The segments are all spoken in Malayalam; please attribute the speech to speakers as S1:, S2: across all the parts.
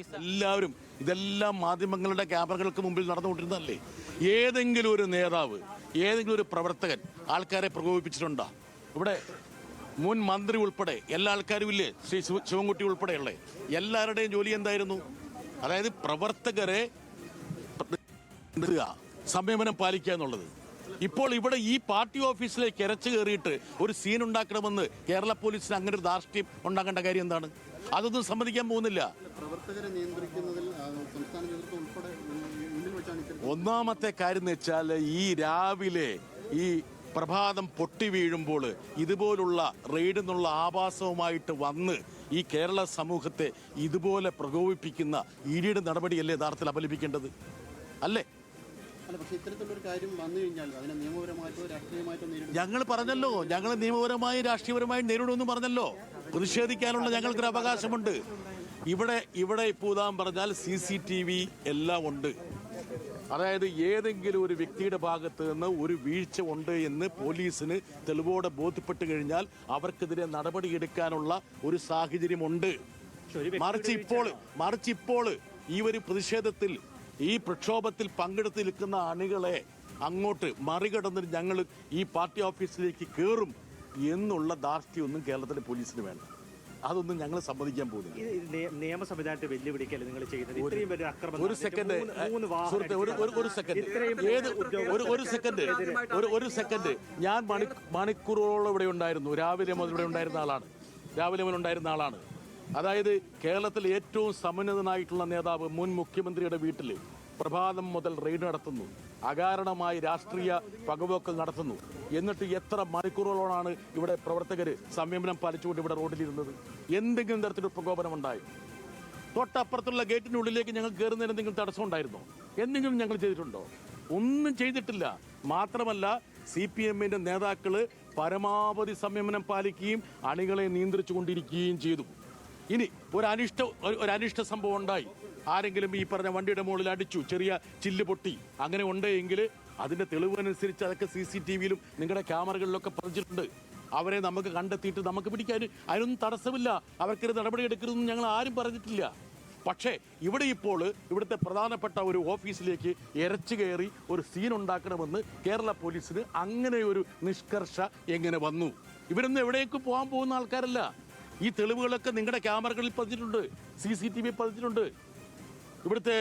S1: എല്ലാവരും ഇതെല്ലാം മാധ്യമങ്ങളുടെ ക്യാമറകൾക്ക് മുമ്പിൽ നടന്നുകൊണ്ടിരുന്നതല്ലേ? ഏതെങ്കിലും ഒരു നേതാവ്, ഏതെങ്കിലും ഒരു പ്രവർത്തകൻ ആൾക്കാരെ പ്രകോപിപ്പിച്ചിട്ടുണ്ടോ? ഇവിടെ മുൻ മന്ത്രി ഉൾപ്പെടെ എല്ലാ ആൾക്കാരും ഇല്ലേ? ശ്രീ ശിവൻകുട്ടി ഉൾപ്പെടെയുള്ള എല്ലാവരുടെയും ജോലി എന്തായിരുന്നു? അതായത് പ്രവർത്തകരെ സംയമനം പാലിക്കുക എന്നുള്ളത്. ഇപ്പോൾ ഇവിടെ ഈ പാർട്ടി ഓഫീസിലേക്ക് ഇരച്ചു കയറിയിട്ട് ഒരു സീൻ ഉണ്ടാക്കണമെന്ന് കേരള പോലീസിന് അങ്ങനെ ഒരു ധാർഷ്ട്യം ഉണ്ടാക്കേണ്ട കാര്യം എന്താണ്? അതൊന്നും സമ്മതിക്കാൻ പോകുന്നില്ല.
S2: പ്രവർത്തകരെ നിയന്ത്രിക്കുന്നതിൽ സംസ്ഥാന നേതൃത്വം ഉൾപ്പെടെ മുന്നിൽ വെച്ചാണ്.
S1: ഒന്നാമത്തെ കാര്യം എന്ന് വെച്ചാൽ ഈ രാവിലെ ഈ പ്രഭാതം പൊട്ടി വീഴുമ്പോൾ ഇതുപോലുള്ള റെയ്ഡ് എന്നുള്ള ആഭാസവുമായിട്ട് വന്ന് ഈ കേരള സമൂഹത്തെ ഇതുപോലെ പ്രകോപിപ്പിക്കുന്ന ഇഡിയുടെ നടപടിയല്ലേ യഥാർത്ഥത്തിൽ അപലപിക്കേണ്ടത് അല്ലേ?
S2: പക്ഷേ ഇത്തരത്തിലൊരു കാര്യം വന്നു കഴിഞ്ഞാൽ അതിനെ നിയമപരമായിട്ടോ രാഷ്ട്രീയമായിട്ടോ നേരിടും.
S1: ഞങ്ങൾ പറഞ്ഞല്ലോ, ഞങ്ങൾ നിയമപരമായും രാഷ്ട്രീയപരമായും നേരിടുമെന്ന് പറഞ്ഞല്ലോ. പ്രതിഷേധിക്കാനുള്ള ഞങ്ങൾക്കൊരു അവകാശമുണ്ട്. ഇവിടെ ഇപ്പോൾ പറഞ്ഞാൽ CCTV എല്ലാം ഉണ്ട്. അതായത് ഏതെങ്കിലും ഒരു വ്യക്തിയുടെ ഭാഗത്ത് നിന്ന് ഒരു വീഴ്ച ഉണ്ട് എന്ന് പോലീസിന് തെളിവോടെ ബോധ്യപ്പെട്ട് കഴിഞ്ഞാൽ അവർക്കെതിരെ നടപടിയെടുക്കാനുള്ള ഒരു സാഹചര്യമുണ്ട്. മറിച്ച് ഇപ്പോൾ ഈ ഒരു പ്രതിഷേധത്തിൽ, ഈ പ്രക്ഷോഭത്തിൽ പങ്കെടുത്ത് നിൽക്കുന്ന അണികളെ അങ്ങോട്ട് മറികടന്ന് ഞങ്ങൾ ഈ പാർട്ടി ഓഫീസിലേക്ക് കയറും എന്നുള്ള ധാർഷ്ട്യമൊന്നും കേരളത്തിലെ പോലീസിന് വേണ്ട. അതൊന്നും ഞങ്ങൾ സമ്മതിക്കാൻ പോകുന്നില്ല.
S3: നിയമ സംവിധാനത്തെ വെല്ലുവിളിക്കല്ലേ നിങ്ങൾ ചെയ്യുന്നത്? ഇത്രയും വലിയ ആക്രമണം.
S1: ഒരു സെക്കൻഡ് ഞാൻ മണിക്കൂറുകളോളം ഇവിടെ ഉണ്ടായിരുന്നു. രാവിലെ മുതൽ ഇവിടെ ഉണ്ടായിരുന്ന ആളാണ്. അതായത് കേരളത്തിൽ ഏറ്റവും സമുന്നതനായിട്ടുള്ള നേതാവ് മുൻ മുഖ്യമന്ത്രിയുടെ വീട്ടിൽ പ്രഭാതം മുതൽ റെയ്ഡ് നടത്തുന്നു, അകാരണമായി രാഷ്ട്രീയ പകപോക്കൽ നടത്തുന്നു. എന്നിട്ട് എത്ര മണിക്കൂറുകളോടാണ് ഇവിടെ പ്രവർത്തകർ സംയമനം പാലിച്ചുകൊണ്ട് ഇവിടെ റോഡിലിരുന്നത്? എന്തെങ്കിലും തരത്തിലൊരു പ്രകോപനമുണ്ടായി? തൊട്ടപ്പുറത്തുള്ള ഗേറ്റിനുള്ളിലേക്ക് ഞങ്ങൾ കയറുന്നതിന് എന്തെങ്കിലും തടസ്സം ഉണ്ടായിരുന്നോ? എന്തെങ്കിലും ഞങ്ങൾ ചെയ്തിട്ടുണ്ടോ? ഒന്നും ചെയ്തിട്ടില്ല. മാത്രമല്ല CPMന്റെ നേതാക്കള് പരമാവധി സംയമനം പാലിക്കുകയും അണികളെ നിയന്ത്രിച്ചു കൊണ്ടിരിക്കുകയും ചെയ്തു. ഇനി ഒരു അനിഷ്ട സംഭവം ഉണ്ടായി, ആരെങ്കിലും ഈ പറഞ്ഞ വണ്ടിയുടെ മുകളിൽ അടിച്ചു, ചെറിയ ചില്ല് പൊട്ടി, അങ്ങനെ ഉണ്ടെങ്കിൽ അതിന്റെ തെളിവനുസരിച്ച് അതൊക്കെ CCTVയിലും നിങ്ങളുടെ ക്യാമറകളിലൊക്കെ പതിച്ചിട്ടുണ്ട്. അവരെ നമുക്ക് കണ്ടെത്തിയിട്ട് നമുക്ക് പിടിക്കാൻ അതിനൊന്നും തടസ്സമില്ല. അവർക്കൊരു നടപടി എടുക്കരുതെന്ന് ഞങ്ങൾ ആരും പറഞ്ഞിട്ടില്ല. പക്ഷേ ഇവിടുത്തെ പ്രധാനപ്പെട്ട ഒരു ഓഫീസിലേക്ക് ഇരച്ചു കയറി ഒരു സീൻ ഉണ്ടാക്കണമെന്ന് കേരള പോലീസിന് അങ്ങനെ ഒരു നിഷ്കർഷ എങ്ങനെ വന്നു? ഇവരൊന്നും എവിടേക്ക് പോകാൻ പോകുന്ന ആൾക്കാരല്ല. ഈ തെളിവുകളൊക്കെ നിങ്ങളുടെ ക്യാമറകളിൽ പതിച്ചിട്ടുണ്ട്, CCTV പതിച്ചിട്ടുണ്ട്. ഇവിടുത്തെ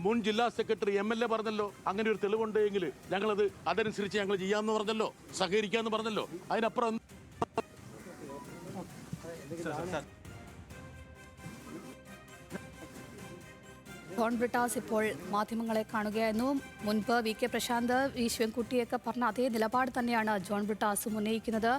S1: മുൻ ജില്ലാ സെക്രട്ടറി MLA പറഞ്ഞല്ലോ, അങ്ങനെ ഒരു തെളിവുണ്ടെങ്കിൽ അതനുസരിച്ച് ഞങ്ങൾ ചെയ്യാമെന്ന് പറഞ്ഞല്ലോ, സഹകരിക്കാമെന്ന് പറഞ്ഞല്ലോ. അതിനപ്പുറം
S4: ജോൺ ബ്രിട്ടാസ് ഇപ്പോൾ മാധ്യമങ്ങളെ കാണുകയായിരുന്നു. മുൻപ് VK പ്രശാന്ത്, ശിവൻകുട്ടിയൊക്കെ പറഞ്ഞ അതേ നിലപാട് തന്നെയാണ് ജോൺ ബ്രിട്ടാസും ഉന്നയിക്കുന്നത്.